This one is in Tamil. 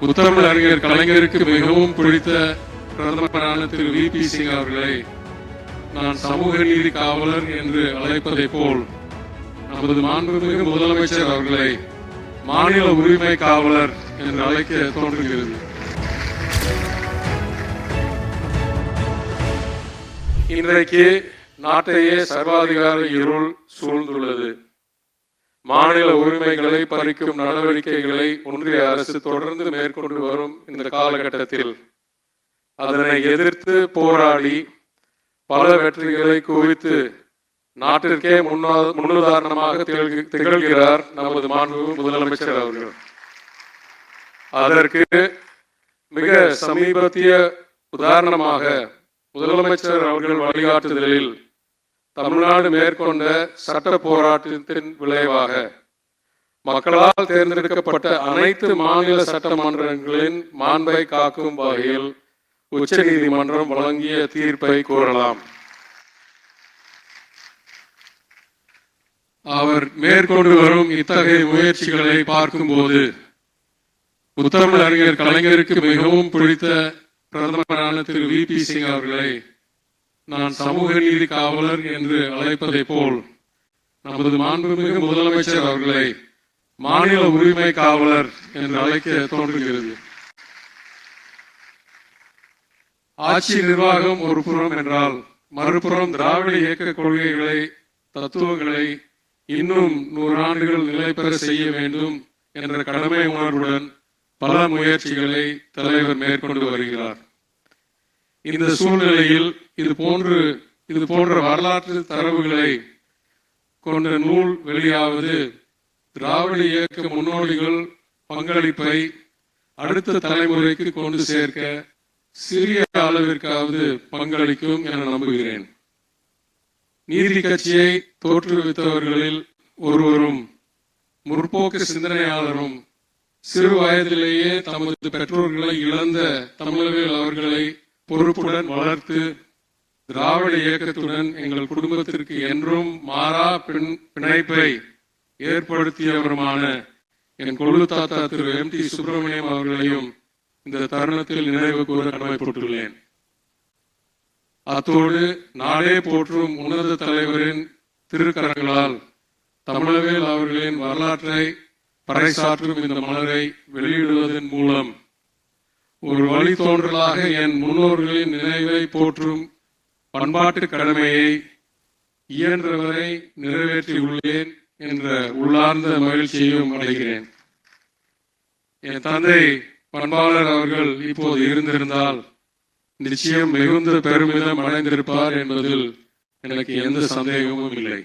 முத்தமிழ் அறிஞர் கலைஞருக்கு மிகவும் பிடித்த பிரதமரான திரு வி.பி. சிங் அவர்களை நான் சமூக நீதி காவலர் என்று அழைப்பதை போல் நமது மாண்புமிகு முதலமைச்சர் அவர்களை மாநில உரிமை காவலர் என்று அழைக்க தோன்றுகிறது. இன்றைக்கு நாட்டையே சர்வாதிகார இருள் சூழ்ந்துள்ளது. மாநில உரிமைகளை பறிக்கும் நடவடிக்கைகளை ஒன்றிய அரசு தொடர்ந்து மேற்கொண்டு வரும் இந்த காலகட்டத்தில் அதனை எதிர்த்து போராடி பல வெற்றிகளை குவித்து நாட்டிற்கே முன்னுதாரணமாக திகழ்கிறார் நமது மாண்புமிகு முதலமைச்சர் அவர்கள். அதற்கு மிக சமீபத்திய உதாரணமாக முதலமைச்சர் அவர்கள் வழிகாட்டுதலில் தமிழ்நாடு மேற்கொண்ட சட்ட போராட்டத்தின் விளைவாக மக்களால் தேர்ந்தெடுக்கப்பட்ட அனைத்து மாநில சட்டமன்றங்களின் மாண்பை காக்கும் வகையில் உச்ச நீதிமன்றம் வழங்கிய தீர்ப்பை கூறலாம். அவர் மேற்கொண்டு வரும் இத்தகைய முயற்சிகளை பார்க்கும்போது முத்தமிழ் அறிஞர் கலைஞருக்கு மிகவும் பிடித்த பிரதமரான திரு வி.பி. சிங் அவர்களை நான் சமூக நீதி காவலர் என்று அழைப்பதை போல் நமது மாண்புமிகு முதலமைச்சர் அவர்களை மாநில உரிமை காவலர் என்று அழைக்க தோன்றுகிறது. ஆட்சி நிர்வாகம் ஒரு புறம் என்றால் மறுபுறம் திராவிட இயக்க கொள்கைகளை தத்துவங்களை இன்னும் 100 ஆண்டுகள் நிலை பெற செய்ய வேண்டும் என்ற கடமை உணர்வுடன் பல முயற்சிகளை தலைவர் மேற்கொண்டு வருகிறார். இந்த சூழ்நிலையில் இது போன்ற வரலாற்று தரவுகளை கொண்ட நூல் வெளியாவது திராவிட இயக்க முன்னோடிகள் பங்களிப்பை அடுத்த தலைமுறைக்கு கொண்டு சேர்க்க சிறிய அளவிற்காவது பங்களிக்கும் என நம்புகிறேன். நீதி கட்சியை தோற்றுவித்தவர்களில் ஒருவரும் முற்போக்கு சிந்தனையாளரும் சிறு வயதிலேயே தமது பெற்றோர்களை இழந்த தமிழர்கள் அவர்களை பொறுப்புடன் வளர்த்து திராவிட இயக்கத்துடன் எங்கள் குடும்பத்திற்கு என்றும் மாறா பிணைப்பை ஏற்படுத்தியவருமான என் கொள்ளு தாத்தா திரு எம்.டி. சுப்பிரமணியம் அவர்களையும் இந்த தருணத்தில் நினைவு கூற கடமைப்பட்டுள்ளேன். அத்தோடு நாடே போற்றும் உன்னத தலைவரின் திருக்கரங்களால் தமிழவேல் அவர்களின் வரலாற்றை பறைசாற்றும் இந்த மலரை வெளியிடுவதன் மூலம் ஒரு வழித்தோன்றலாக என் முன்னோர்களின் நினைவை போற்றும் பண்பாட்டு கடமையை இயன்றவரை நிறைவேற்றியுள்ளேன் என்ற உள்ளார்ந்த மகிழ்ச்சியையும் அடைகிறேன். என் தந்தை பண்பாளர் அவர்கள் இப்போது இருந்திருந்தால் நிச்சயம் மிகுந்த பெருமிதம் அடைந்திருப்பார் என்பதில் எனக்கு எந்த சந்தேகமும் இல்லை.